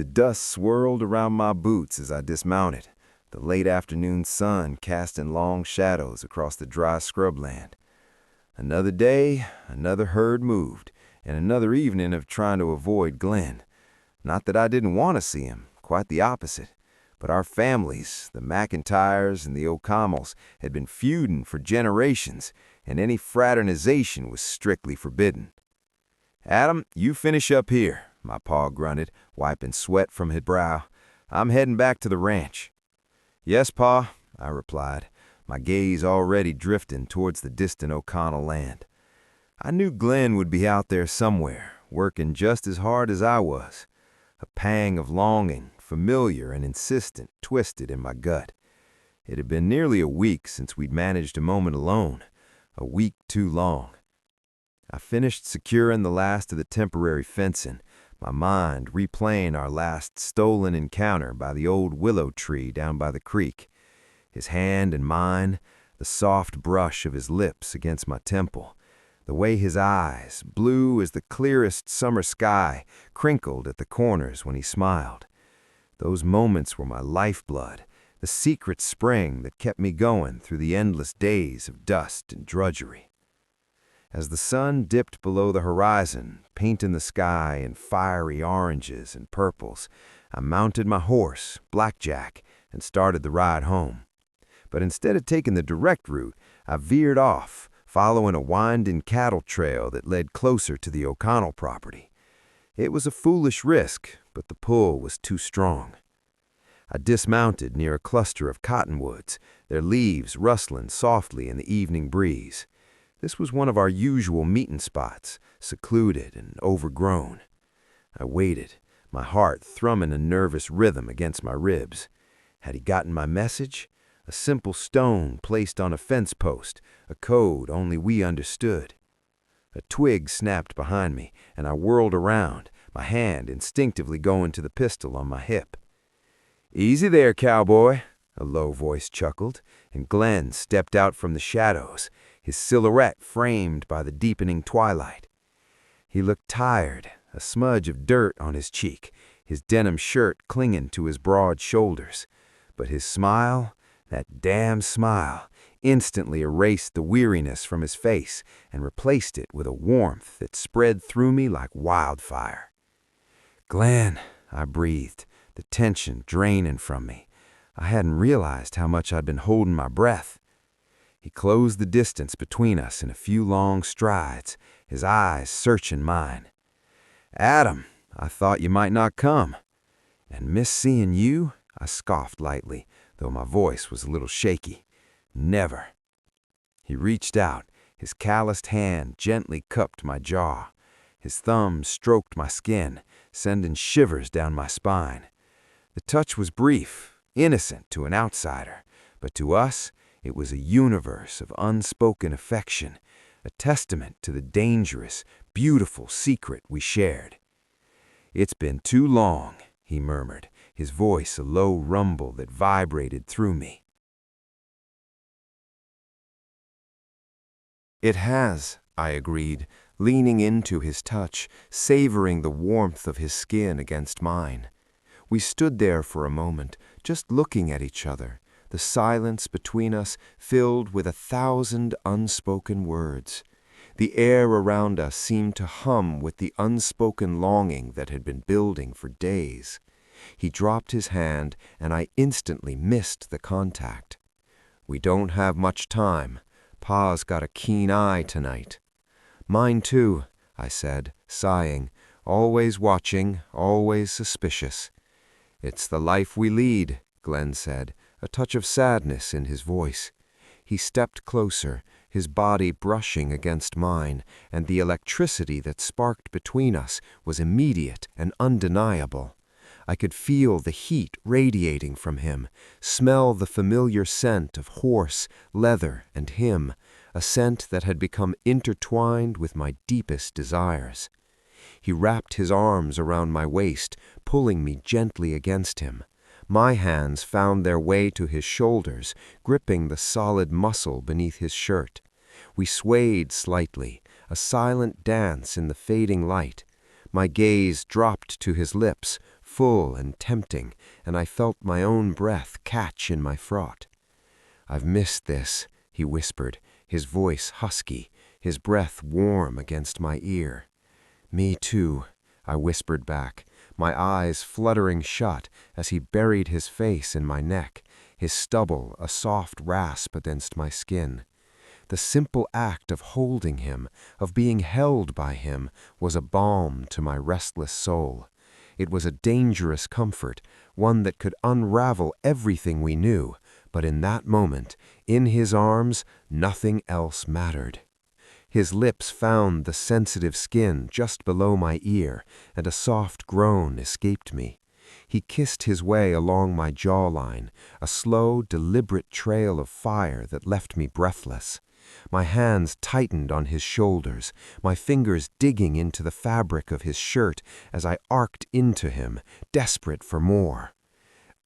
The dust swirled around my boots as I dismounted, the late afternoon sun casting long shadows across the dry scrubland. Another day, another herd moved, and another evening of trying to avoid Glenn. Not that I didn't want to see him, quite the opposite. But our families, the McIntyres and the O'Connells, had been feuding for generations, and any fraternization was strictly forbidden. "Adam, you finish up here," my pa grunted, wiping sweat from his brow. "I'm heading back to the ranch." "Yes, Pa," I replied, my gaze already drifting towards the distant O'Connell land. I knew Glenn would be out there somewhere, working just as hard as I was. A pang of longing, familiar and insistent, twisted in my gut. It had been nearly a week since we'd managed a moment alone, a week too long. I finished securing the last of the temporary fencing, my mind replaying our last stolen encounter by the old willow tree down by the creek. His hand in mine, the soft brush of his lips against my temple, the way his eyes, blue as the clearest summer sky, crinkled at the corners when he smiled. Those moments were my lifeblood, the secret spring that kept me going through the endless days of dust and drudgery. As the sun dipped below the horizon, painting the sky in fiery oranges and purples, I mounted my horse, Blackjack, and started the ride home. But instead of taking the direct route, I veered off, following a winding cattle trail that led closer to the O'Connell property. It was a foolish risk, but the pull was too strong. I dismounted near a cluster of cottonwoods, their leaves rustling softly in the evening breeze. This was one of our usual meeting spots, secluded and overgrown. I waited, my heart thrumming a nervous rhythm against my ribs. Had he gotten my message? A simple stone placed on a fence post, a code only we understood. A twig snapped behind me, and I whirled around, my hand instinctively going to the pistol on my hip. "Easy there, cowboy," a low voice chuckled, and Glenn stepped out from the shadows, his silhouette framed by the deepening twilight. He looked tired, a smudge of dirt on his cheek, his denim shirt clinging to his broad shoulders. But his smile, that damn smile, instantly erased the weariness from his face and replaced it with a warmth that spread through me like wildfire. "Glenn," I breathed, the tension draining from me. I hadn't realized how much I'd been holding my breath. He closed the distance between us in a few long strides, his eyes searching mine. "Adam, I thought you might not come." "And miss seeing you?" I scoffed lightly, though my voice was a little shaky. "Never." He reached out, his calloused hand gently cupped my jaw. His thumb stroked my skin, sending shivers down my spine. The touch was brief, innocent to an outsider, but to us it was a universe of unspoken affection, a testament to the dangerous, beautiful secret we shared. "It's been too long," he murmured, his voice a low rumble that vibrated through me. "It has," I agreed, leaning into his touch, savoring the warmth of his skin against mine. We stood there for a moment, just looking at each other, the silence between us filled with 1,000 unspoken words. The air around us seemed to hum with the unspoken longing that had been building for days. He dropped his hand, and I instantly missed the contact. "We don't have much time. Pa's got a keen eye tonight." "Mine too," I said, sighing, always watching, always suspicious. "It's the life we lead," Glenn said, a touch of sadness in his voice. He stepped closer, his body brushing against mine, and the electricity that sparked between us was immediate and undeniable. I could feel the heat radiating from him, smell the familiar scent of horse, leather, and him, a scent that had become intertwined with my deepest desires. He wrapped his arms around my waist, pulling me gently against him. My hands found their way to his shoulders, gripping the solid muscle beneath his shirt. We swayed slightly, a silent dance in the fading light. My gaze dropped to his lips, full and tempting, and I felt my own breath catch in my throat. "I've missed this," he whispered, his voice husky, his breath warm against my ear. "Me too," I whispered back, my eyes fluttering shut as he buried his face in my neck, his stubble a soft rasp against my skin. The simple act of holding him, of being held by him, was a balm to my restless soul. It was a dangerous comfort, one that could unravel everything we knew, but in that moment, in his arms, nothing else mattered. His lips found the sensitive skin just below my ear, and a soft groan escaped me. He kissed his way along my jawline, a slow, deliberate trail of fire that left me breathless. My hands tightened on his shoulders, my fingers digging into the fabric of his shirt as I arced into him, desperate for more.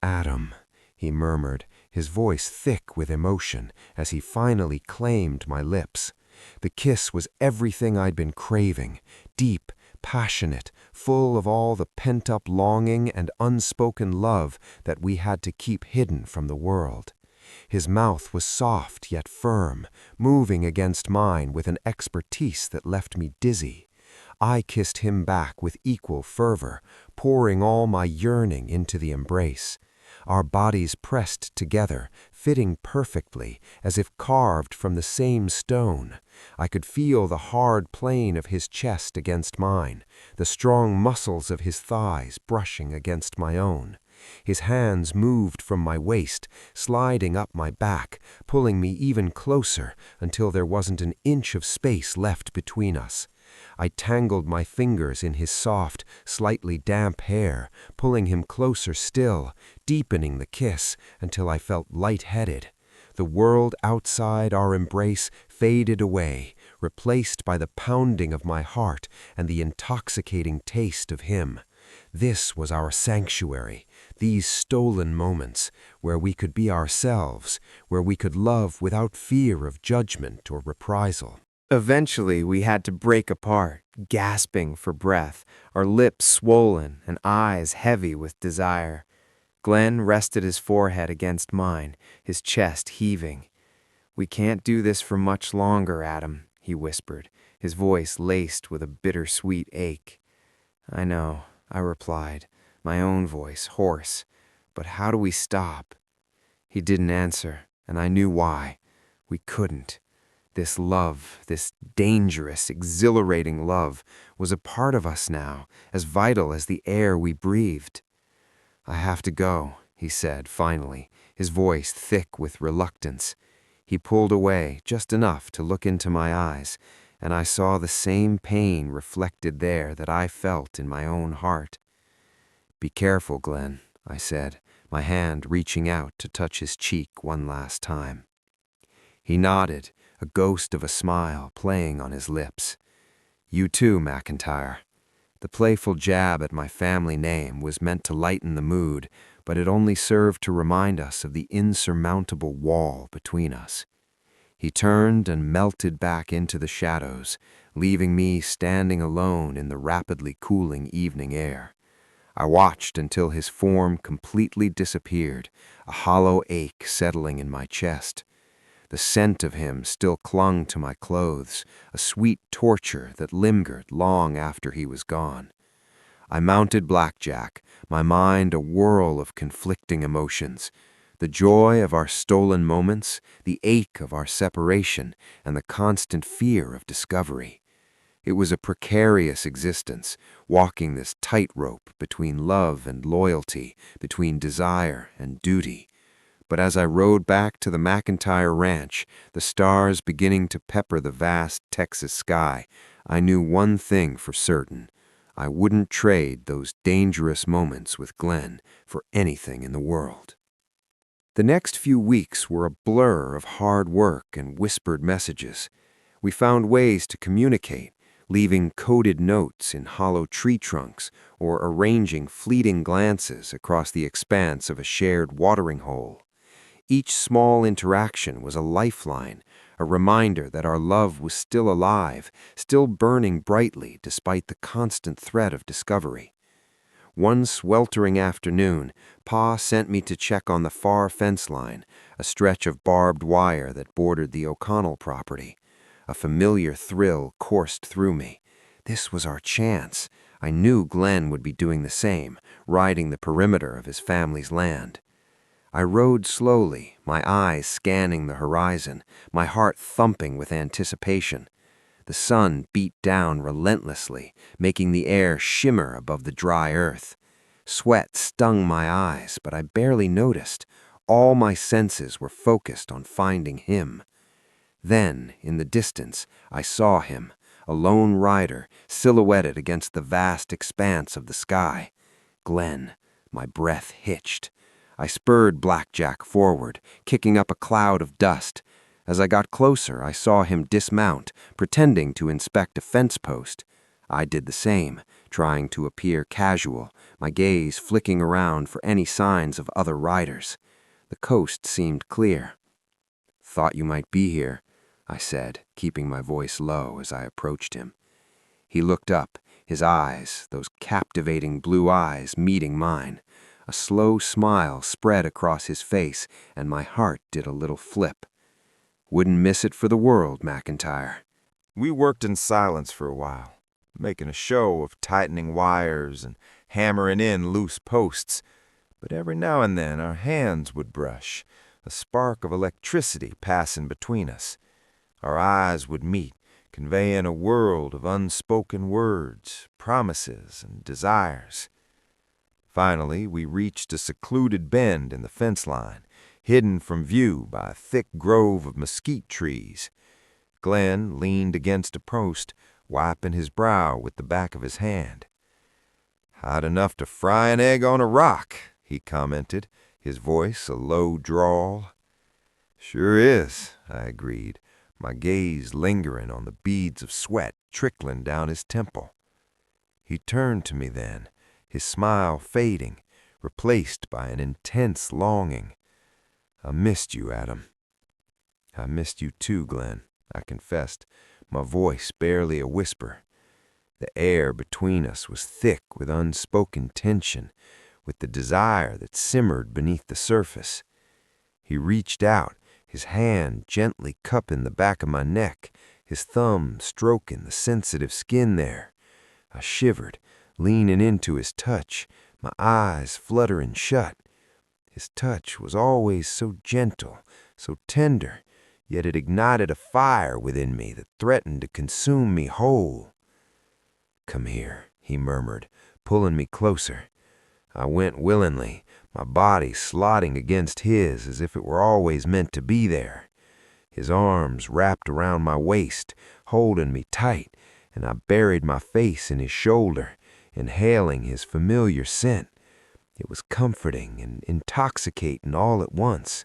"Adam," he murmured, his voice thick with emotion, as he finally claimed my lips. The kiss was everything I'd been craving, deep, passionate, full of all the pent-up longing and unspoken love that we had to keep hidden from the world. His mouth was soft yet firm, moving against mine with an expertise that left me dizzy. I kissed him back with equal fervor, pouring all my yearning into the embrace. Our bodies pressed together, fitting perfectly, as if carved from the same stone. I could feel the hard plane of his chest against mine, the strong muscles of his thighs brushing against my own. His hands moved from my waist, sliding up my back, pulling me even closer until there wasn't an inch of space left between us. I tangled my fingers in his soft, slightly damp hair, pulling him closer still, deepening the kiss until I felt lightheaded. The world outside our embrace faded away, replaced by the pounding of my heart and the intoxicating taste of him. This was our sanctuary, these stolen moments, where we could be ourselves, where we could love without fear of judgment or reprisal. Eventually, we had to break apart, gasping for breath, our lips swollen and eyes heavy with desire. Glenn rested his forehead against mine, his chest heaving. "We can't do this for much longer, Adam," he whispered, his voice laced with a bittersweet ache. "I know," I replied, my own voice hoarse. "But how do we stop?" He didn't answer, and I knew why. We couldn't. This love, this dangerous, exhilarating love, was a part of us now, as vital as the air we breathed. "I have to go," he said finally, his voice thick with reluctance. He pulled away just enough to look into my eyes, and I saw the same pain reflected there that I felt in my own heart. "Be careful, Glenn," I said, my hand reaching out to touch his cheek one last time. He nodded, a ghost of a smile playing on his lips. "You too, McIntyre." The playful jab at my family name was meant to lighten the mood, but it only served to remind us of the insurmountable wall between us. He turned and melted back into the shadows, leaving me standing alone in the rapidly cooling evening air. I watched until his form completely disappeared, a hollow ache settling in my chest. The scent of him still clung to my clothes, a sweet torture that lingered long after he was gone. I mounted Blackjack, my mind a whirl of conflicting emotions. The joy of our stolen moments, the ache of our separation, and the constant fear of discovery. It was a precarious existence, walking this tightrope between love and loyalty, between desire and duty. But as I rode back to the McIntyre ranch, the stars beginning to pepper the vast Texas sky, I knew one thing for certain. I wouldn't trade those dangerous moments with Glenn for anything in the world. The next few weeks were a blur of hard work and whispered messages. We found ways to communicate, leaving coded notes in hollow tree trunks or arranging fleeting glances across the expanse of a shared watering hole. Each small interaction was a lifeline, a reminder that our love was still alive, still burning brightly despite the constant threat of discovery. One sweltering afternoon, Pa sent me to check on the far fence line, a stretch of barbed wire that bordered the O'Connell property. A familiar thrill coursed through me. This was our chance. I knew Glenn would be doing the same, riding the perimeter of his family's land. I rode slowly, my eyes scanning the horizon, my heart thumping with anticipation. The sun beat down relentlessly, making the air shimmer above the dry earth. Sweat stung my eyes, but I barely noticed. All my senses were focused on finding him. Then, in the distance, I saw him, a lone rider, silhouetted against the vast expanse of the sky. Glenn. My breath hitched. I spurred Blackjack forward, kicking up a cloud of dust. As I got closer, I saw him dismount, pretending to inspect a fence post. I did the same, trying to appear casual, my gaze flicking around for any signs of other riders. The coast seemed clear. "Thought you might be here," I said, keeping my voice low as I approached him. He looked up, his eyes, those captivating blue eyes, meeting mine. A slow smile spread across his face, and my heart did a little flip. "Wouldn't miss it for the world, McIntyre." We worked in silence for a while, making a show of tightening wires and hammering in loose posts, but every now and then our hands would brush, a spark of electricity passing between us. Our eyes would meet, conveying a world of unspoken words, promises, and desires. Finally, we reached a secluded bend in the fence line, hidden from view by a thick grove of mesquite trees. Glenn leaned against a post, wiping his brow with the back of his hand. "Hot enough to fry an egg on a rock," he commented, his voice a low drawl. "Sure is," I agreed, my gaze lingering on the beads of sweat trickling down his temple. He turned to me then, his smile fading, replaced by an intense longing. "I missed you, Adam." "I missed you too, Glenn," I confessed, my voice barely a whisper. The air between us was thick with unspoken tension, with the desire that simmered beneath the surface. He reached out, his hand gently cupping the back of my neck, his thumb stroking the sensitive skin there. I shivered, leaning into his touch, my eyes fluttering shut. His touch was always so gentle, so tender, yet it ignited a fire within me that threatened to consume me whole. "Come here," he murmured, pulling me closer. I went willingly, my body slotting against his as if it were always meant to be there. His arms wrapped around my waist, holding me tight, and I buried my face in his shoulder, inhaling his familiar scent. It was comforting and intoxicating all at once.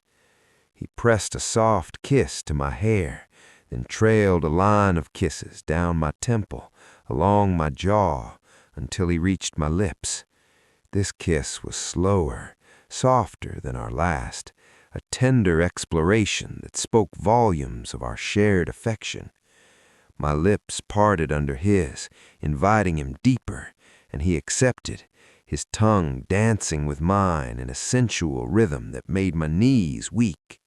He pressed a soft kiss to my hair, then trailed a line of kisses down my temple, along my jaw, until he reached my lips. This kiss was slower, softer than our last, a tender exploration that spoke volumes of our shared affection. My lips parted under his, inviting him deeper, and he accepted, his tongue dancing with mine in a sensual rhythm that made my knees weak.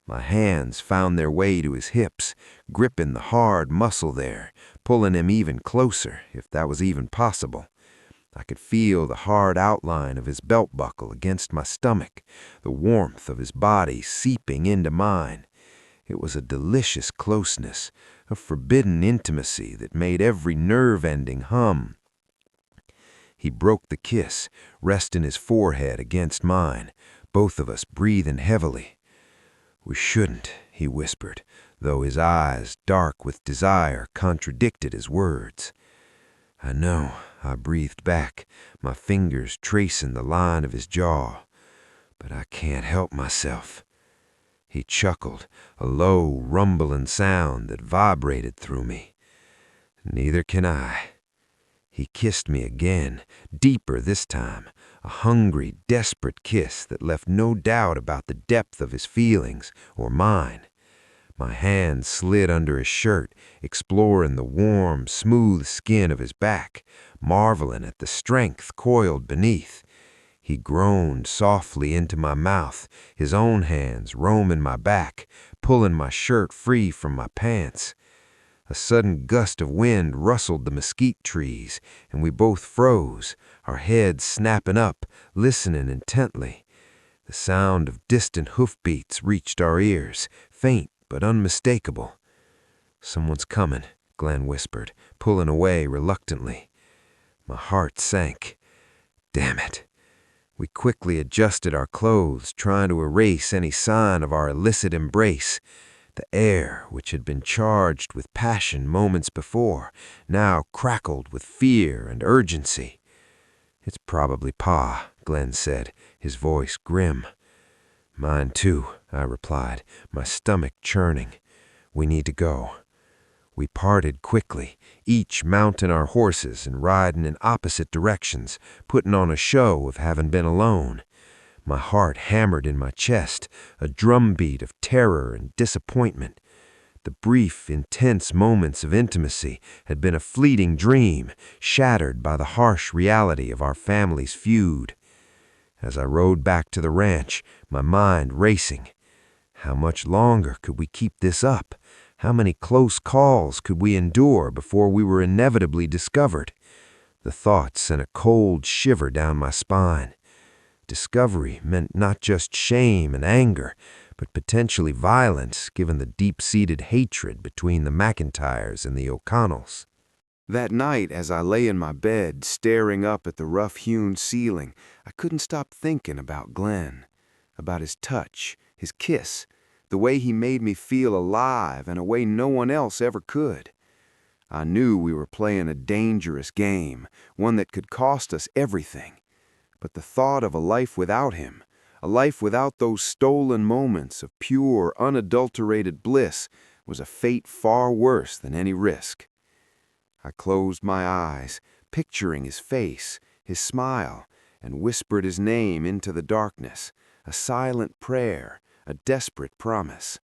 My hands found their way to his hips, gripping the hard muscle there, pulling him even closer, if that was even possible. I could feel the hard outline of his belt buckle against my stomach, the warmth of his body seeping into mine. It was a delicious closeness, a forbidden intimacy that made every nerve ending hum. He broke the kiss, resting his forehead against mine, both of us breathing heavily. "We shouldn't," he whispered, though his eyes, dark with desire, contradicted his words. "I know," I breathed back, my fingers tracing the line of his jaw. "But I can't help myself." He chuckled, a low, rumbling sound that vibrated through me. "Neither can I." He kissed me again, deeper this time, a hungry, desperate kiss that left no doubt about the depth of his feelings, or mine. My hand slid under his shirt, exploring the warm, smooth skin of his back, marveling at the strength coiled beneath. He groaned softly into my mouth, his own hands roaming my back, pulling my shirt free from my pants. A sudden gust of wind rustled the mesquite trees, and we both froze, our heads snapping up, listening intently. The sound of distant hoofbeats reached our ears, faint but unmistakable. "Someone's coming," Glenn whispered, pulling away reluctantly. My heart sank. Damn it. We quickly adjusted our clothes, trying to erase any sign of our illicit embrace. The air, which had been charged with passion moments before, now crackled with fear and urgency. "It's probably Pa," Glenn said, his voice grim. "Mine too," I replied, my stomach churning. "We need to go." We parted quickly, each mounting our horses and riding in opposite directions, putting on a show of having been alone. My heart hammered in my chest, a drumbeat of terror and disappointment. The brief, intense moments of intimacy had been a fleeting dream, shattered by the harsh reality of our family's feud. As I rode back to the ranch, my mind racing. How much longer could we keep this up? How many close calls could we endure before we were inevitably discovered? The thought sent a cold shiver down my spine. Discovery meant not just shame and anger, but potentially violence, given the deep-seated hatred between the McIntyres and the O'Connells. That night, as I lay in my bed, staring up at the rough-hewn ceiling, I couldn't stop thinking about Glenn, about his touch, his kiss, the way he made me feel alive in a way no one else ever could. I knew we were playing a dangerous game, one that could cost us everything. But the thought of a life without him, a life without those stolen moments of pure, unadulterated bliss, was a fate far worse than any risk. I closed my eyes, picturing his face, his smile, and whispered his name into the darkness, a silent prayer, a desperate promise.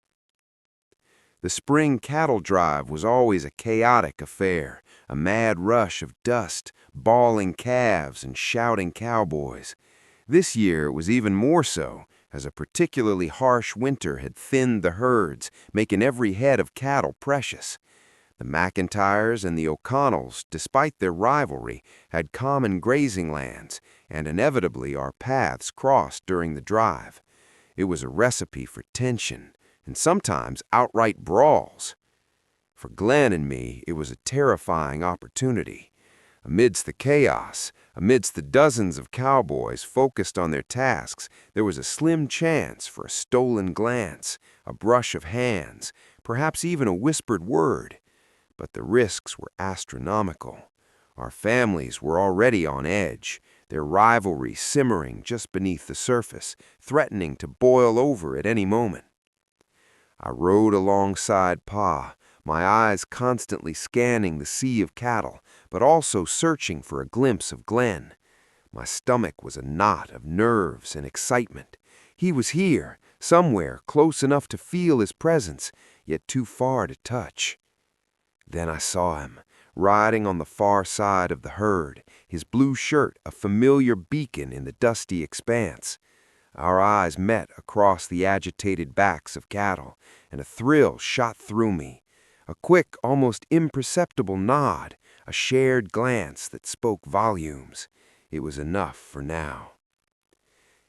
The spring cattle drive was always a chaotic affair, a mad rush of dust, bawling calves, and shouting cowboys. This year it was even more so, as a particularly harsh winter had thinned the herds, making every head of cattle precious. The McIntyres and the O'Connells, despite their rivalry, had common grazing lands, and inevitably our paths crossed during the drive. It was a recipe for tension, and sometimes outright brawls. For Glenn and me, it was a terrifying opportunity. Amidst the chaos, amidst the dozens of cowboys focused on their tasks, there was a slim chance for a stolen glance, a brush of hands, perhaps even a whispered word. But the risks were astronomical. Our families were already on edge, their rivalry simmering just beneath the surface, threatening to boil over at any moment. I rode alongside Pa, my eyes constantly scanning the sea of cattle, but also searching for a glimpse of Glenn. My stomach was a knot of nerves and excitement. He was here, somewhere close enough to feel his presence, yet too far to touch. Then I saw him, riding on the far side of the herd, his blue shirt a familiar beacon in the dusty expanse. Our eyes met across the agitated backs of cattle, and a thrill shot through me. A quick, almost imperceptible nod, a shared glance that spoke volumes. It was enough for now.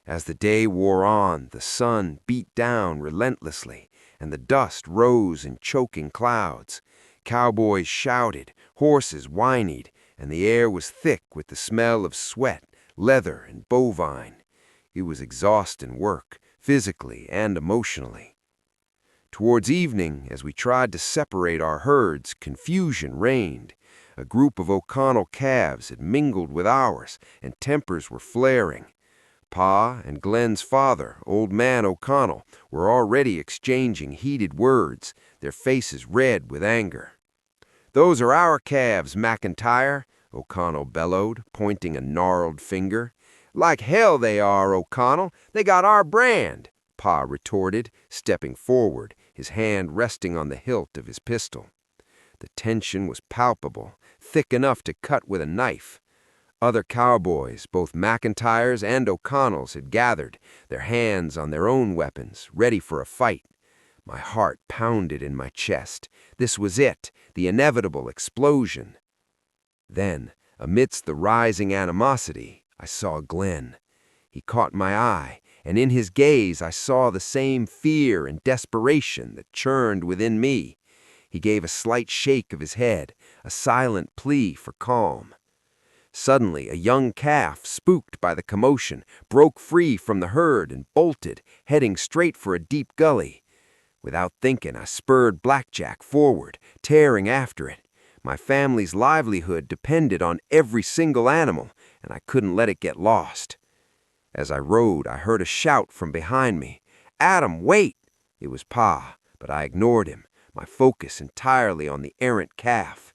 As the day wore on, the sun beat down relentlessly, and the dust rose in choking clouds. Cowboys shouted, horses whinnied, and the air was thick with the smell of sweat, leather, and bovine. It was exhausting work, physically and emotionally. Towards evening, as we tried to separate our herds, confusion reigned. A group of O'Connell calves had mingled with ours, and tempers were flaring. Pa and Glenn's father, Old Man O'Connell, were already exchanging heated words, their faces red with anger. "Those are our calves, McIntyre," O'Connell bellowed, pointing a gnarled finger. "Like hell they are, O'Connell. They got our brand," Pa retorted, stepping forward, his hand resting on the hilt of his pistol. The tension was palpable, thick enough to cut with a knife. Other cowboys, both McIntyre's and O'Connell's, had gathered, their hands on their own weapons, ready for a fight. My heart pounded in my chest. This was it, the inevitable explosion. Then, amidst the rising animosity, I saw Glenn. He caught my eye, and in his gaze I saw the same fear and desperation that churned within me. He gave a slight shake of his head, a silent plea for calm. Suddenly, a young calf, spooked by the commotion, broke free from the herd and bolted, heading straight for a deep gully. Without thinking, I spurred Blackjack forward, tearing after it. My family's livelihood depended on every single animal, and I couldn't let it get lost. As I rode, I heard a shout from behind me. "Adam, wait!" It was Pa, but I ignored him, my focus entirely on the errant calf.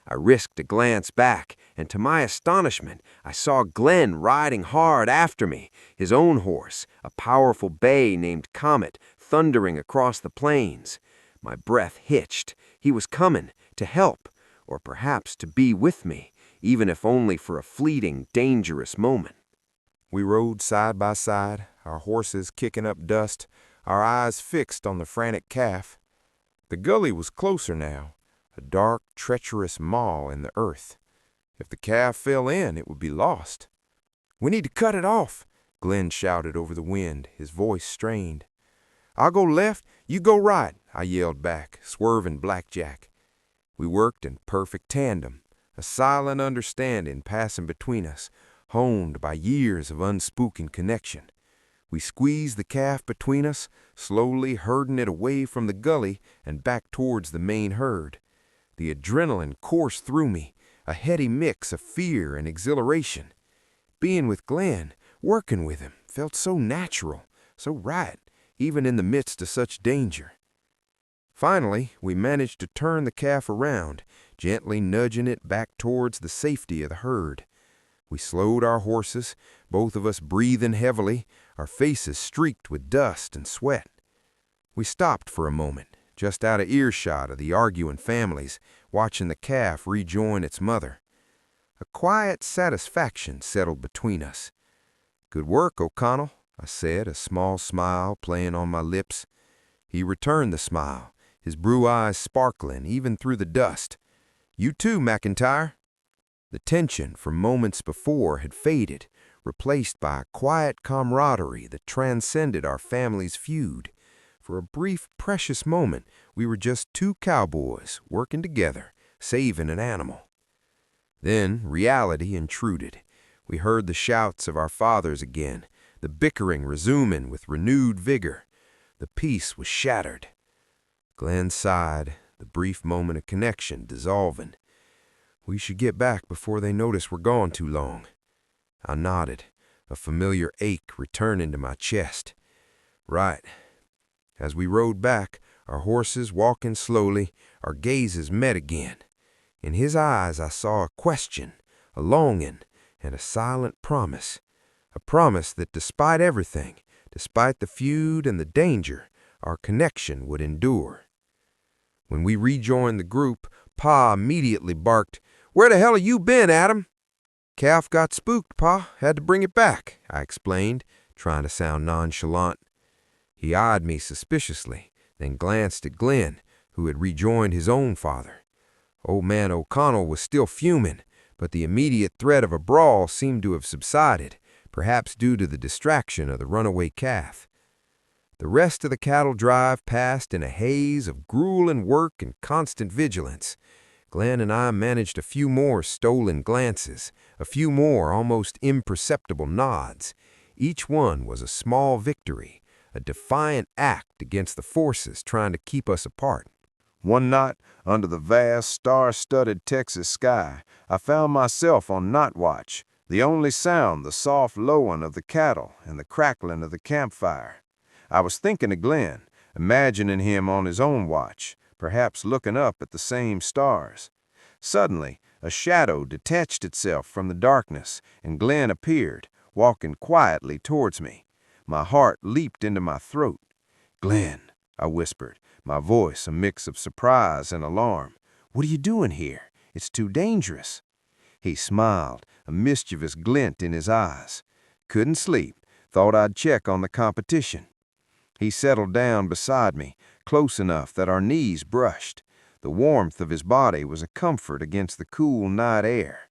I risked a glance back, and to my astonishment, I saw Glenn riding hard after me, his own horse, a powerful bay named Comet, thundering across the plains. My breath hitched. He was coming, to help, or perhaps to be with me, even if only for a fleeting, dangerous moment. We rode side by side, our horses kicking up dust, our eyes fixed on the frantic calf. The gully was closer now, a dark, treacherous maw in the earth. If the calf fell in, it would be lost. "We need to cut it off," Glenn shouted over the wind, his voice strained. "I'll go left, you go right," I yelled back, swerving Blackjack. We worked in perfect tandem, a silent understanding passing between us, honed by years of unspoken connection. We squeezed the calf between us, slowly herding it away from the gully and back towards the main herd. The adrenaline coursed through me, a heady mix of fear and exhilaration. Being with Glenn, working with him, felt so natural, so right, even in the midst of such danger. Finally, we managed to turn the calf around, gently nudging it back towards the safety of the herd. We slowed our horses, both of us breathing heavily, our faces streaked with dust and sweat. We stopped for a moment, just out of earshot of the arguing families, watching the calf rejoin its mother. A quiet satisfaction settled between us. "Good work, O'Connell," I said, a small smile playing on my lips. He returned the smile, his blue eyes sparkling even through the dust. "You too, McIntyre." The tension from moments before had faded, replaced by a quiet camaraderie that transcended our family's feud. For a brief, precious moment, we were just two cowboys working together, saving an animal. Then reality intruded. We heard the shouts of our fathers again, the bickering resuming with renewed vigor. The peace was shattered. Glenn sighed, the brief moment of connection dissolving. "We should get back before they notice we're gone too long." I nodded, a familiar ache returning to my chest. "Right." As we rode back, our horses walking slowly, our gazes met again. In his eyes I saw a question, a longing, and a silent promise. A promise that despite everything, despite the feud and the danger, our connection would endure. When we rejoined the group, Pa immediately barked, "Where the hell have you been, Adam?" "Calf got spooked, Pa. Had to bring it back," I explained, trying to sound nonchalant. He eyed me suspiciously, then glanced at Glenn, who had rejoined his own father. Old man O'Connell was still fuming, but the immediate threat of a brawl seemed to have subsided, perhaps due to the distraction of the runaway calf. The rest of the cattle drive passed in a haze of grueling work and constant vigilance. Glenn and I managed a few more stolen glances, a few more almost imperceptible nods. Each one was a small victory, a defiant act against the forces trying to keep us apart. One night, under the vast, star-studded Texas sky, I found myself on night watch, the only sound the soft lowing of the cattle and the crackling of the campfire. I was thinking of Glenn, imagining him on his own watch, perhaps looking up at the same stars. Suddenly, a shadow detached itself from the darkness, and Glenn appeared, walking quietly towards me. My heart leaped into my throat. "Glenn," I whispered, my voice a mix of surprise and alarm, "What are you doing here? It's too dangerous." He smiled, a mischievous glint in his eyes. "Couldn't sleep. Thought I'd check on the competition." He settled down beside me, close enough that our knees brushed. The warmth of his body was a comfort against the cool night air.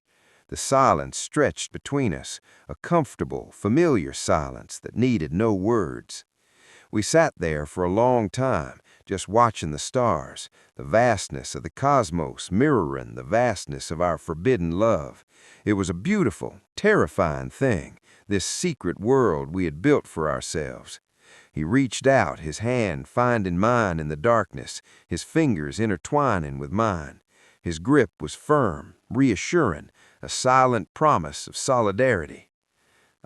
The silence stretched between us, a comfortable, familiar silence that needed no words. We sat there for a long time, just watching the stars, the vastness of the cosmos mirroring the vastness of our forbidden love. It was a beautiful, terrifying thing, this secret world we had built for ourselves. He reached out, his hand finding mine in the darkness, his fingers intertwining with mine. His grip was firm, reassuring, a silent promise of solidarity.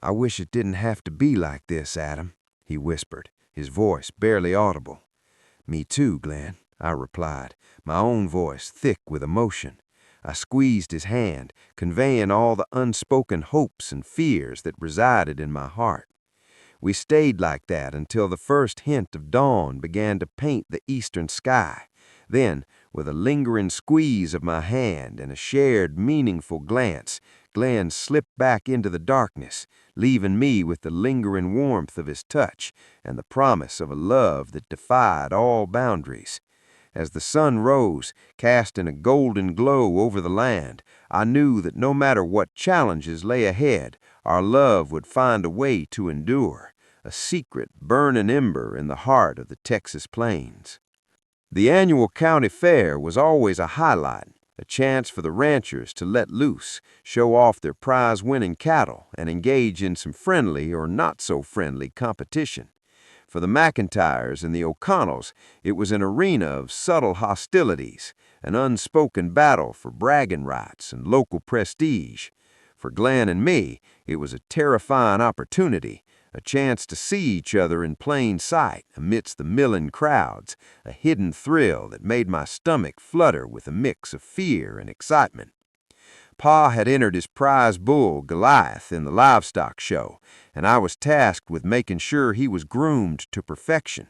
"I wish it didn't have to be like this, Adam," he whispered, his voice barely audible. "Me too, Glenn," I replied, my own voice thick with emotion. I squeezed his hand, conveying all the unspoken hopes and fears that resided in my heart. We stayed like that until the first hint of dawn began to paint the eastern sky. Then, with a lingering squeeze of my hand and a shared, meaningful glance, Glenn slipped back into the darkness, leaving me with the lingering warmth of his touch and the promise of a love that defied all boundaries. As the sun rose, casting a golden glow over the land, I knew that no matter what challenges lay ahead, our love would find a way to endure, a secret burning ember in the heart of the Texas plains. The annual county fair was always a highlight, a chance for the ranchers to let loose, show off their prize-winning cattle, and engage in some friendly or not-so-friendly competition. For the McIntyres and the O'Connells, it was an arena of subtle hostilities, an unspoken battle for bragging rights and local prestige. For Glenn and me, it was a terrifying opportunity, a chance to see each other in plain sight amidst the milling crowds, a hidden thrill that made my stomach flutter with a mix of fear and excitement. Pa had entered his prize bull, Goliath, in the livestock show, and I was tasked with making sure he was groomed to perfection.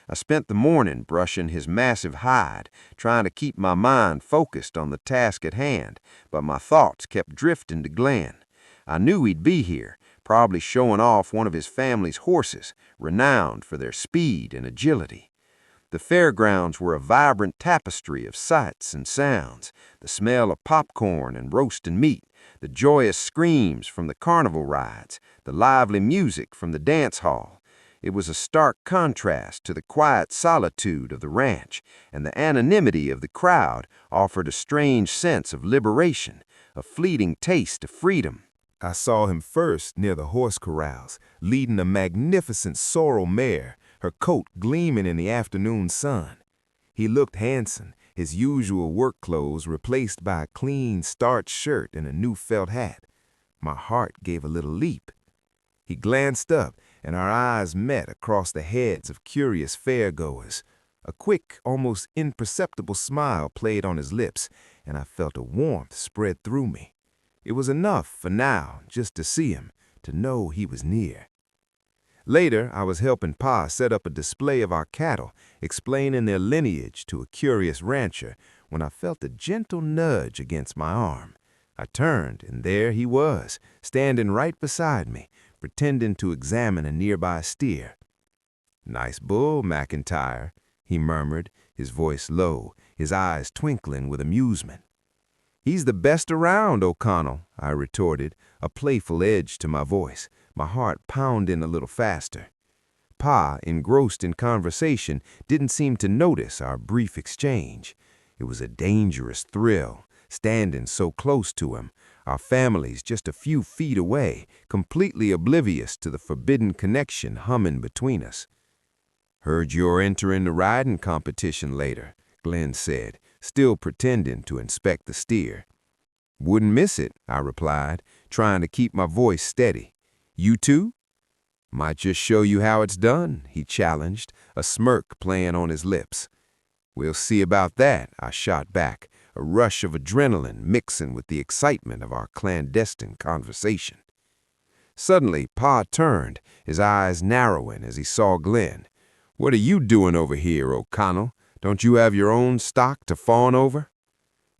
I spent the morning brushing his massive hide, trying to keep my mind focused on the task at hand, but my thoughts kept drifting to Glenn. I knew he'd be here, probably showing off one of his family's horses, renowned for their speed and agility. The fairgrounds were a vibrant tapestry of sights and sounds, the smell of popcorn and roasting meat, the joyous screams from the carnival rides, the lively music from the dance hall. It was a stark contrast to the quiet solitude of the ranch, and the anonymity of the crowd offered a strange sense of liberation, a fleeting taste of freedom. I saw him first near the horse corrals, leading a magnificent sorrel mare, her coat gleaming in the afternoon sun. He looked handsome, his usual work clothes replaced by a clean, starched shirt and a new felt hat. My heart gave a little leap. He glanced up, and our eyes met across the heads of curious fairgoers. A quick, almost imperceptible smile played on his lips, and I felt a warmth spread through me. It was enough for now just to see him, to know he was near. Later, I was helping Pa set up a display of our cattle, explaining their lineage to a curious rancher, when I felt a gentle nudge against my arm. I turned, and there he was, standing right beside me, pretending to examine a nearby steer. "Nice bull, McIntyre," he murmured, his voice low, his eyes twinkling with amusement. "He's the best around, O'Connell," I retorted, a playful edge to my voice, my heart pounding a little faster. Pa, engrossed in conversation, didn't seem to notice our brief exchange. It was a dangerous thrill, standing so close to him, our families just a few feet away, completely oblivious to the forbidden connection humming between us. "Heard you're entering the riding competition later," Glenn said, still pretending to inspect the steer. "Wouldn't miss it," I replied, trying to keep my voice steady. "You too?" "Might just show you how it's done," he challenged, a smirk playing on his lips. "We'll see about that," I shot back, a rush of adrenaline mixing with the excitement of our clandestine conversation. Suddenly, Pa turned, his eyes narrowing as he saw Glenn. "What are you doing over here, O'Connell? Don't you have your own stock to fawn over?"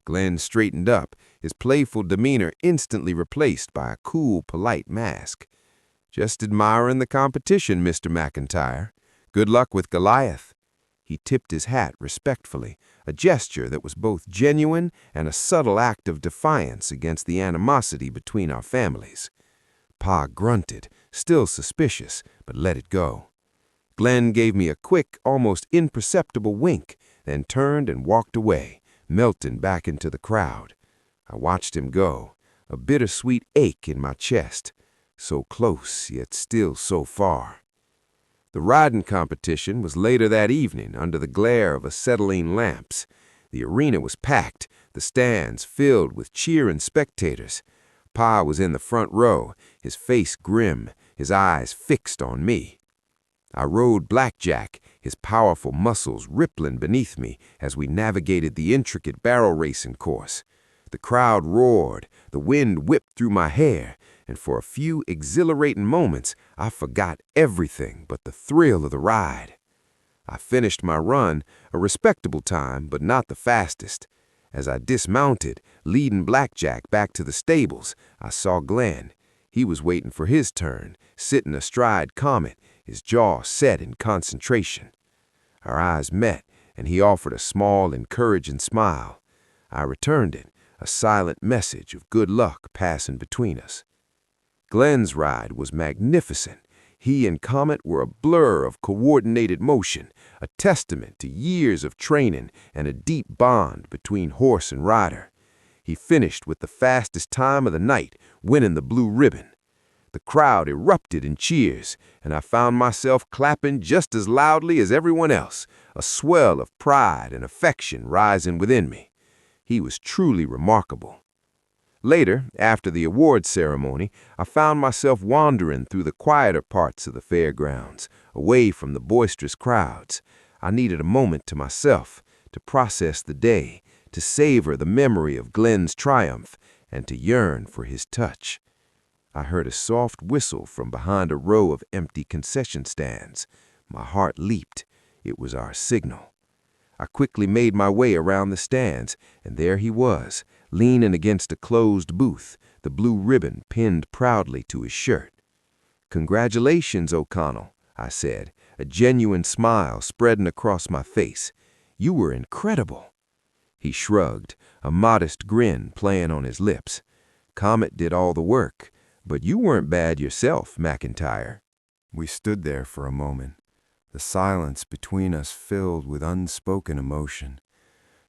Glenn straightened up, his playful demeanor instantly replaced by a cool, polite mask. "Just admiring the competition, Mr. McIntyre. Good luck with Goliath." He tipped his hat respectfully, a gesture that was both genuine and a subtle act of defiance against the animosity between our families. Pa grunted, still suspicious, but let it go. Glenn gave me a quick, almost imperceptible wink, then turned and walked away, melting back into the crowd. I watched him go, a bittersweet ache in my chest. So close, yet still so far. The riding competition was later that evening under the glare of acetylene lamps. The arena was packed, the stands filled with cheering spectators. Pa was in the front row, his face grim, his eyes fixed on me. I rode Blackjack, his powerful muscles rippling beneath me as we navigated the intricate barrel racing course. The crowd roared, the wind whipped through my hair, and for a few exhilarating moments, I forgot everything but the thrill of the ride. I finished my run, a respectable time, but not the fastest. As I dismounted, leading Blackjack back to the stables, I saw Glenn. He was waiting for his turn, sitting astride Comet, his jaw set in concentration. Our eyes met, and he offered a small, encouraging smile. I returned it, a silent message of good luck passing between us. Glenn's ride was magnificent. He and Comet were a blur of coordinated motion, a testament to years of training and a deep bond between horse and rider. He finished with the fastest time of the night, winning the blue ribbon. The crowd erupted in cheers, and I found myself clapping just as loudly as everyone else, a swell of pride and affection rising within me. He was truly remarkable. Later, after the awards ceremony, I found myself wandering through the quieter parts of the fairgrounds, away from the boisterous crowds. I needed a moment to myself, to process the day, to savor the memory of Glenn's triumph, and to yearn for his touch. I heard a soft whistle from behind a row of empty concession stands. My heart leaped. It was our signal. I quickly made my way around the stands, and there he was, leaning against a closed booth, the blue ribbon pinned proudly to his shirt. "Congratulations, O'Connell," I said, a genuine smile spreading across my face. "You were incredible." He shrugged, a modest grin playing on his lips. "Comet did all the work, but you weren't bad yourself, McIntyre." We stood there for a moment, the silence between us filled with unspoken emotion.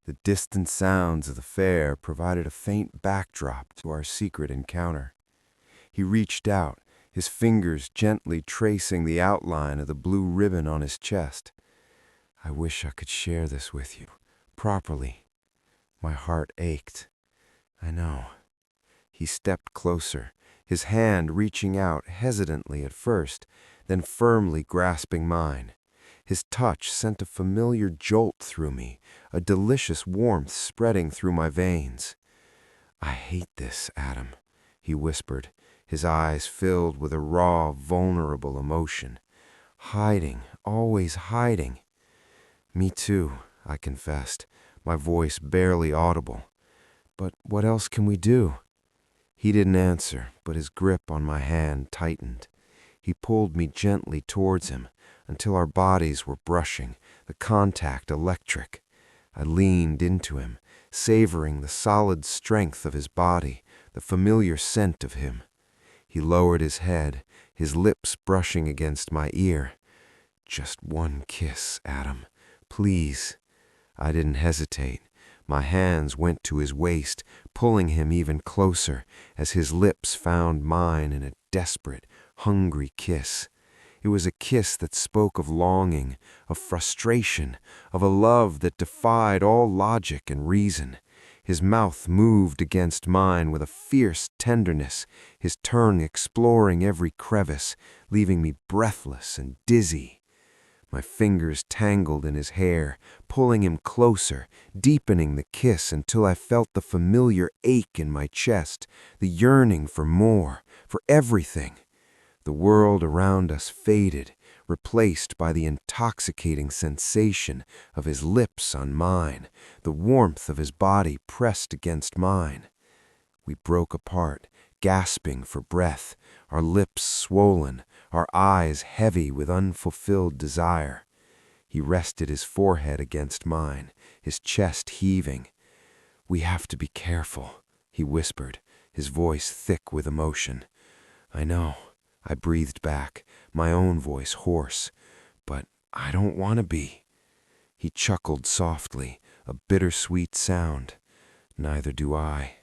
The distant sounds of the fair provided a faint backdrop to our secret encounter. He reached out, his fingers gently tracing the outline of the blue ribbon on his chest. "I wish I could share this with you, properly." My heart ached. "I know." He stepped closer, his hand reaching out hesitantly at first, then firmly grasping mine. His touch sent a familiar jolt through me, a delicious warmth spreading through my veins. "I hate this, Adam," he whispered, his eyes filled with a raw, vulnerable emotion. "Hiding, always hiding." "Me too," I confessed, my voice barely audible. "But what else can we do?" He didn't answer, but his grip on my hand tightened. He pulled me gently towards him until our bodies were brushing, the contact electric. I leaned into him, savoring the solid strength of his body, the familiar scent of him. He lowered his head, his lips brushing against my ear. "Just one kiss, Adam, please." I didn't hesitate. My hands went to his waist, pulling him even closer as his lips found mine in a desperate, hungry kiss. It was a kiss that spoke of longing, of frustration, of a love that defied all logic and reason. His mouth moved against mine with a fierce tenderness, his tongue exploring every crevice, leaving me breathless and dizzy. My fingers tangled in his hair, pulling him closer, deepening the kiss until I felt the familiar ache in my chest, the yearning for more, for everything. The world around us faded, replaced by the intoxicating sensation of his lips on mine, the warmth of his body pressed against mine. We broke apart, gasping for breath, our lips swollen, our eyes heavy with unfulfilled desire. He rested his forehead against mine, his chest heaving. "We have to be careful," he whispered, his voice thick with emotion. "I know," I breathed back, my own voice hoarse, "but I don't want to be." He chuckled softly, a bittersweet sound. "Neither do I."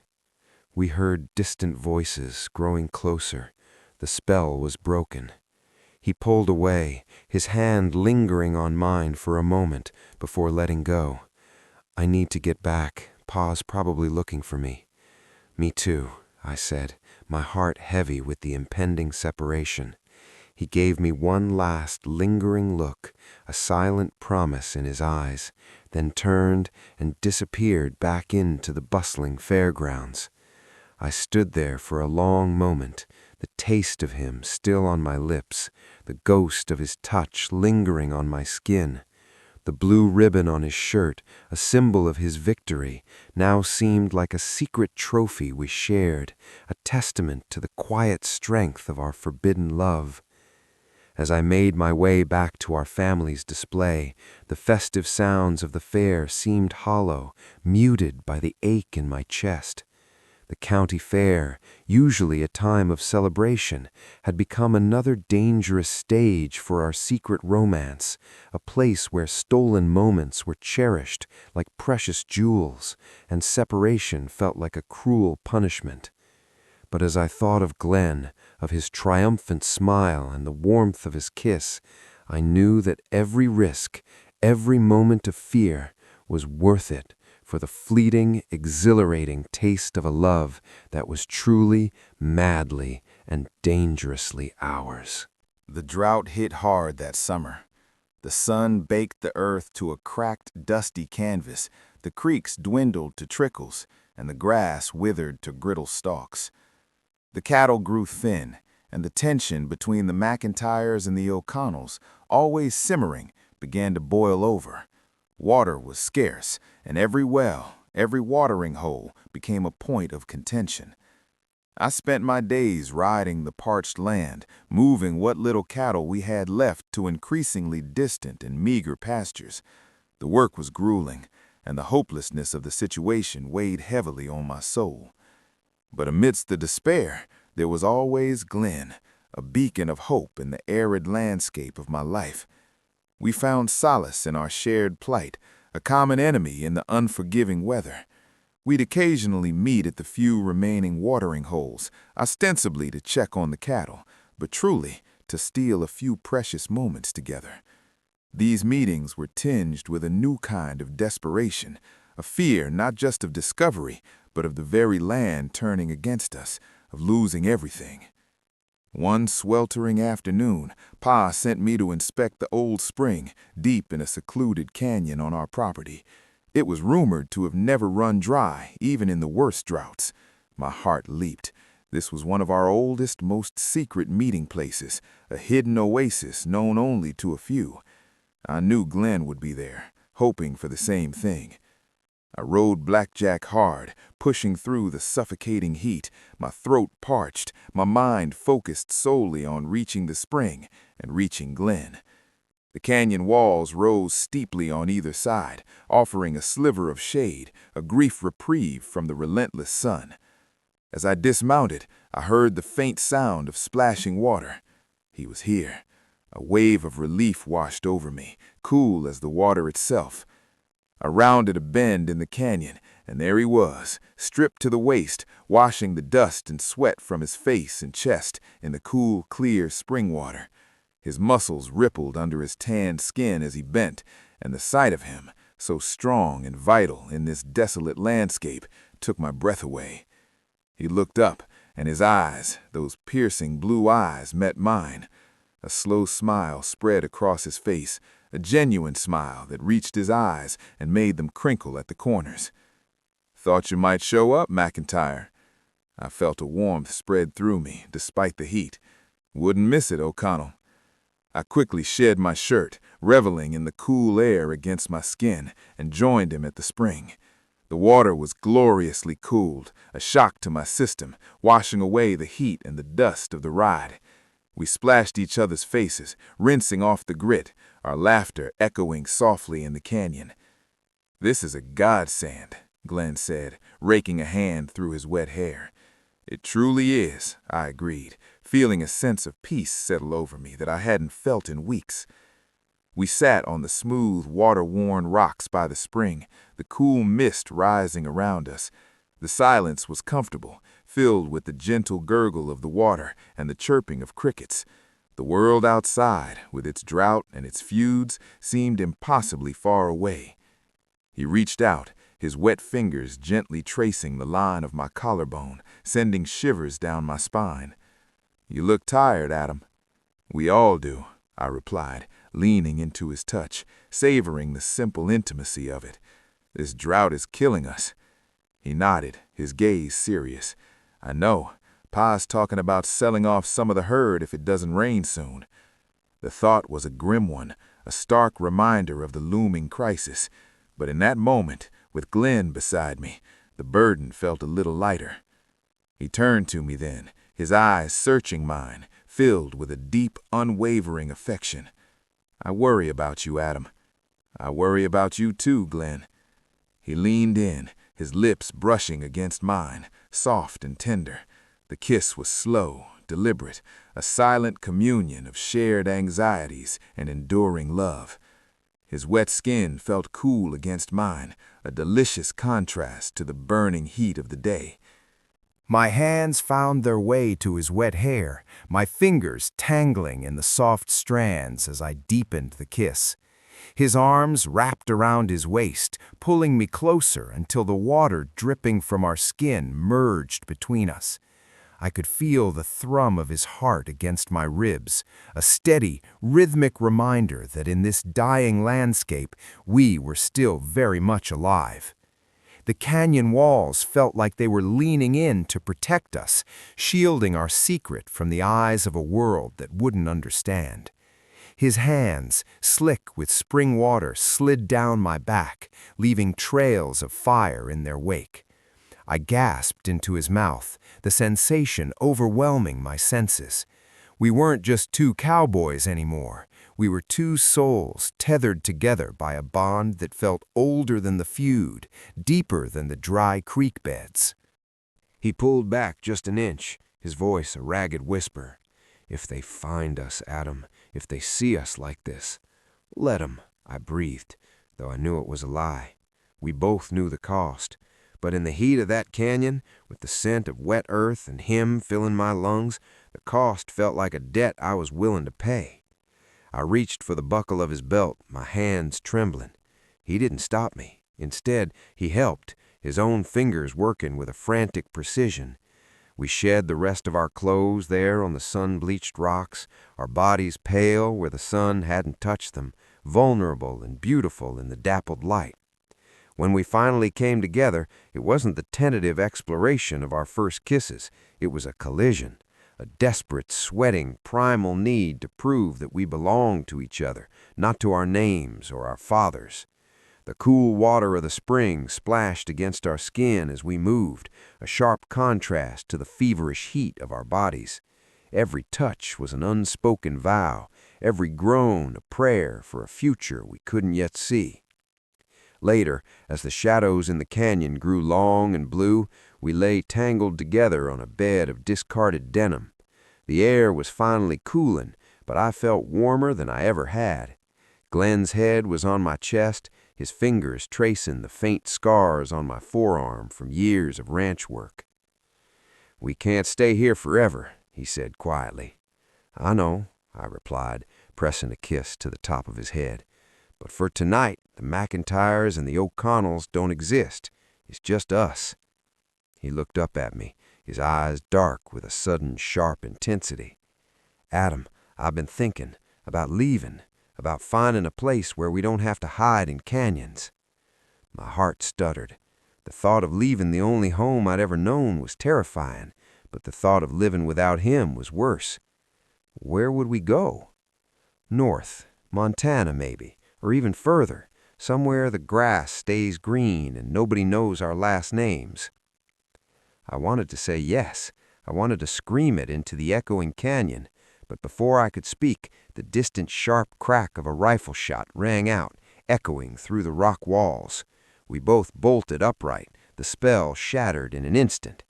We heard distant voices growing closer. The spell was broken. He pulled away, his hand lingering on mine for a moment before letting go. "I need to get back. Pa's probably looking for me." "Me too," I said, my heart heavy with the impending separation. He gave me one last lingering look, a silent promise in his eyes, then turned and disappeared back into the bustling fairgrounds. I stood there for a long moment, the taste of him still on my lips, the ghost of his touch lingering on my skin. The blue ribbon on his shirt, a symbol of his victory, now seemed like a secret trophy we shared, a testament to the quiet strength of our forbidden love. As I made my way back to our family's display, the festive sounds of the fair seemed hollow, muted by the ache in my chest. The county fair, usually a time of celebration, had become another dangerous stage for our secret romance, a place where stolen moments were cherished like precious jewels, and separation felt like a cruel punishment. But as I thought of Glenn, of his triumphant smile and the warmth of his kiss, I knew that every risk, every moment of fear, was worth it for the fleeting, exhilarating taste of a love that was truly, madly, and dangerously ours. The drought hit hard that summer. The sun baked the earth to a cracked, dusty canvas, the creeks dwindled to trickles, and the grass withered to brittle stalks. The cattle grew thin, and the tension between the McIntyres and the O'Connells, always simmering, began to boil over. Water was scarce, and every well, every watering hole became a point of contention. I spent my days riding the parched land, moving what little cattle we had left to increasingly distant and meager pastures. The work was grueling, and the hopelessness of the situation weighed heavily on my soul. But amidst the despair, there was always Glenn, a beacon of hope in the arid landscape of my life. We found solace in our shared plight, a common enemy in the unforgiving weather. We'd occasionally meet at the few remaining watering holes, ostensibly to check on the cattle, but truly to steal a few precious moments together. These meetings were tinged with a new kind of desperation, a fear not just of discovery, but of the very land turning against us, of losing everything. One sweltering afternoon, Pa sent me to inspect the old spring, deep in a secluded canyon on our property. It was rumored to have never run dry, even in the worst droughts. My heart leaped. This was one of our oldest, most secret meeting places, a hidden oasis known only to a few. I knew Glenn would be there, hoping for the same thing. I rode blackjack hard, pushing through the suffocating heat, my throat parched, my mind focused solely on reaching the spring and reaching Glenn. The canyon walls rose steeply on either side, offering a sliver of shade, a brief reprieve from the relentless sun. As I dismounted, I heard the faint sound of splashing water. He was here. A wave of relief washed over me, cool as the water itself. I rounded a bend in the canyon, and there he was, stripped to the waist, washing the dust and sweat from his face and chest in the cool, clear spring water. His muscles rippled under his tanned skin as he bent, and the sight of him, so strong and vital in this desolate landscape, took my breath away. He looked up, and his eyes, those piercing blue eyes, met mine. A slow smile spread across his face, a genuine smile that reached his eyes and made them crinkle at the corners. "Thought you might show up, McIntyre." I felt a warmth spread through me, despite the heat. "Wouldn't miss it, O'Connell." I quickly shed my shirt, reveling in the cool air against my skin, and joined him at the spring. The water was gloriously cooled, a shock to my system, washing away the heat and the dust of the ride. We splashed each other's faces, rinsing off the grit, our laughter echoing softly in the canyon. "This is a godsend," Glenn said, raking a hand through his wet hair. "It truly is," I agreed, feeling a sense of peace settle over me that I hadn't felt in weeks. We sat on the smooth, water-worn rocks by the spring, the cool mist rising around us. The silence was comfortable, filled with the gentle gurgle of the water and the chirping of crickets. The world outside, with its drought and its feuds, seemed impossibly far away. He reached out, his wet fingers gently tracing the line of my collarbone, sending shivers down my spine. "You look tired, Adam." "We all do," I replied, leaning into his touch, savoring the simple intimacy of it. "This drought is killing us." He nodded, his gaze serious. "I know. Pa's talking about selling off some of the herd if it doesn't rain soon." The thought was a grim one, a stark reminder of the looming crisis. But in that moment, with Glenn beside me, the burden felt a little lighter. He turned to me then, his eyes searching mine, filled with a deep, unwavering affection. "I worry about you, Adam." "I worry about you too, Glenn." He leaned in, his lips brushing against mine, soft and tender. The kiss was slow, deliberate, a silent communion of shared anxieties and enduring love. His wet skin felt cool against mine, a delicious contrast to the burning heat of the day. My hands found their way to his wet hair, my fingers tangling in the soft strands as I deepened the kiss. His arms wrapped around his waist, pulling me closer until the water dripping from our skin merged between us. I could feel the thrum of his heart against my ribs, a steady, rhythmic reminder that in this dying landscape we were still very much alive. The canyon walls felt like they were leaning in to protect us, shielding our secret from the eyes of a world that wouldn't understand. His hands, slick with spring water, slid down my back, leaving trails of fire in their wake. I gasped into his mouth, the sensation overwhelming my senses. We weren't just two cowboys anymore. We were two souls tethered together by a bond that felt older than the feud, deeper than the dry creek beds. He pulled back just an inch, his voice a ragged whisper. "If they find us, Adam, if they see us like this, let 'em," I breathed, though I knew it was a lie. We both knew the cost. But in the heat of that canyon, with the scent of wet earth and him filling my lungs, the cost felt like a debt I was willing to pay. I reached for the buckle of his belt, my hands trembling. He didn't stop me. Instead, he helped, his own fingers working with a frantic precision. We shed the rest of our clothes there on the sun-bleached rocks, our bodies pale where the sun hadn't touched them, vulnerable and beautiful in the dappled light. When we finally came together, it wasn't the tentative exploration of our first kisses. It was a collision, a desperate, sweating, primal need to prove that we belonged to each other, not to our names or our fathers. The cool water of the spring splashed against our skin as we moved, a sharp contrast to the feverish heat of our bodies. Every touch was an unspoken vow, every groan a prayer for a future we couldn't yet see. Later, as the shadows in the canyon grew long and blue, we lay tangled together on a bed of discarded denim. The air was finally cooling, but I felt warmer than I ever had. Glenn's head was on my chest, his fingers tracing the faint scars on my forearm from years of ranch work. "We can't stay here forever," he said quietly. "I know," I replied, pressing a kiss to the top of his head. "But for tonight, the McIntyres and the O'Connells don't exist. It's just us." He looked up at me, his eyes dark with a sudden sharp intensity. "Adam, I've been thinking about leaving, about finding a place where we don't have to hide in canyons." My heart stuttered. The thought of leaving the only home I'd ever known was terrifying, but the thought of living without him was worse. Where would we go? North, Montana maybe, or even further, somewhere the grass stays green and nobody knows our last names. I wanted to say yes. I wanted to scream it into the echoing canyon, but before I could speak, the distant sharp crack of a rifle shot rang out, echoing through the rock walls. We both bolted upright, the spell shattered in an instant.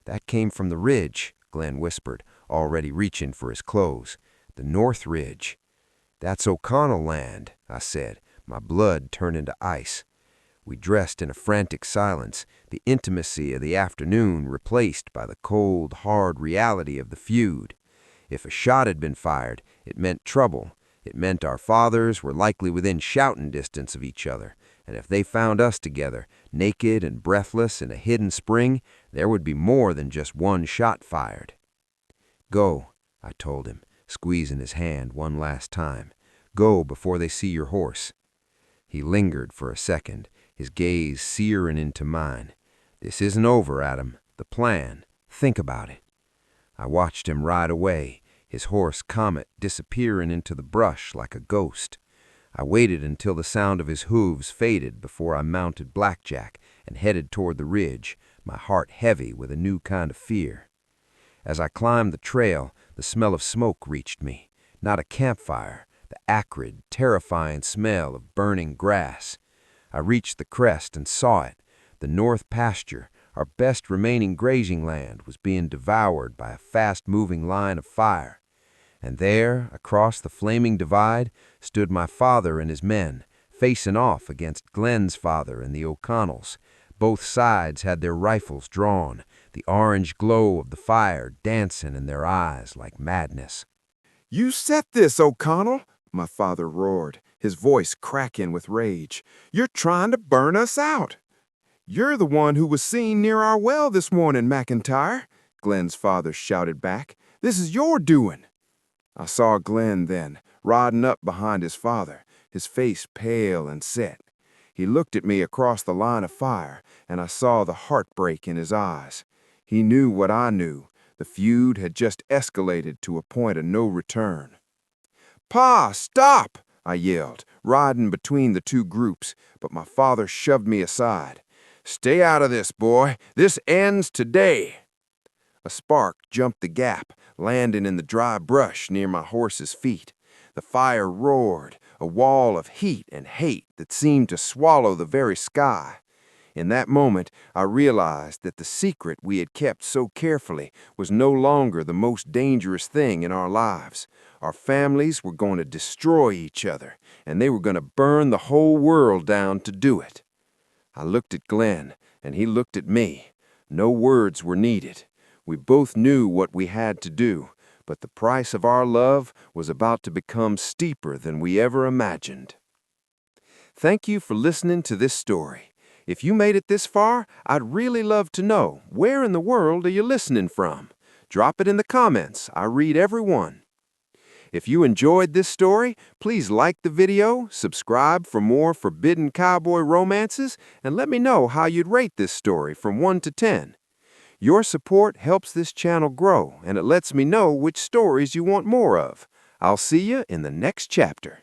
"That came from the ridge," Glenn whispered, already reaching for his clothes. "The North Ridge." "That's O'Connell land," I said, my blood turning to ice. We dressed in a frantic silence, the intimacy of the afternoon replaced by the cold, hard reality of the feud. If a shot had been fired, it meant trouble. It meant our fathers were likely within shouting distance of each other, and if they found us together, naked and breathless in a hidden spring, there would be more than just one shot fired. "Go," I told him, squeezing his hand one last time. "Go before they see your horse." He lingered for a second, his gaze searing into mine. "This isn't over, Adam. The plan. Think about it." I watched him ride away, his horse Comet disappearing into the brush like a ghost. I waited until the sound of his hooves faded before I mounted Blackjack and headed toward the ridge, my heart heavy with a new kind of fear. As I climbed the trail, the smell of smoke reached me. Not a campfire, the acrid, terrifying smell of burning grass. I reached the crest and saw it. The north pasture, our best remaining grazing land, was being devoured by a fast-moving line of fire. And there, across the flaming divide, stood my father and his men, facing off against Glenn's father and the O'Connells. Both sides had their rifles drawn, the orange glow of the fire dancing in their eyes like madness. "You set this, O'Connell!" my father roared, his voice cracking with rage. "You're trying to burn us out!" "You're the one who was seen near our well this morning, McIntyre," Glenn's father shouted back. "This is your doing." I saw Glenn then, riding up behind his father, his face pale and set. He looked at me across the line of fire, and I saw the heartbreak in his eyes. He knew what I knew. The feud had just escalated to a point of no return. "Pa, stop!" I yelled, riding between the two groups, but my father shoved me aside. "Stay out of this, boy. This ends today." A spark jumped the gap, landing in the dry brush near my horse's feet. The fire roared, a wall of heat and hate that seemed to swallow the very sky. In that moment, I realized that the secret we had kept so carefully was no longer the most dangerous thing in our lives. Our families were going to destroy each other, and they were going to burn the whole world down to do it. I looked at Glenn, and he looked at me. No words were needed. We both knew what we had to do, but the price of our love was about to become steeper than we ever imagined. Thank you for listening to this story. If you made it this far, I'd really love to know, where in the world are you listening from? Drop it in the comments. I read every one. If you enjoyed this story, please like the video, subscribe for more forbidden cowboy romances, and let me know how you'd rate this story from 1 to 10. Your support helps this channel grow, and it lets me know which stories you want more of. I'll see you in the next chapter.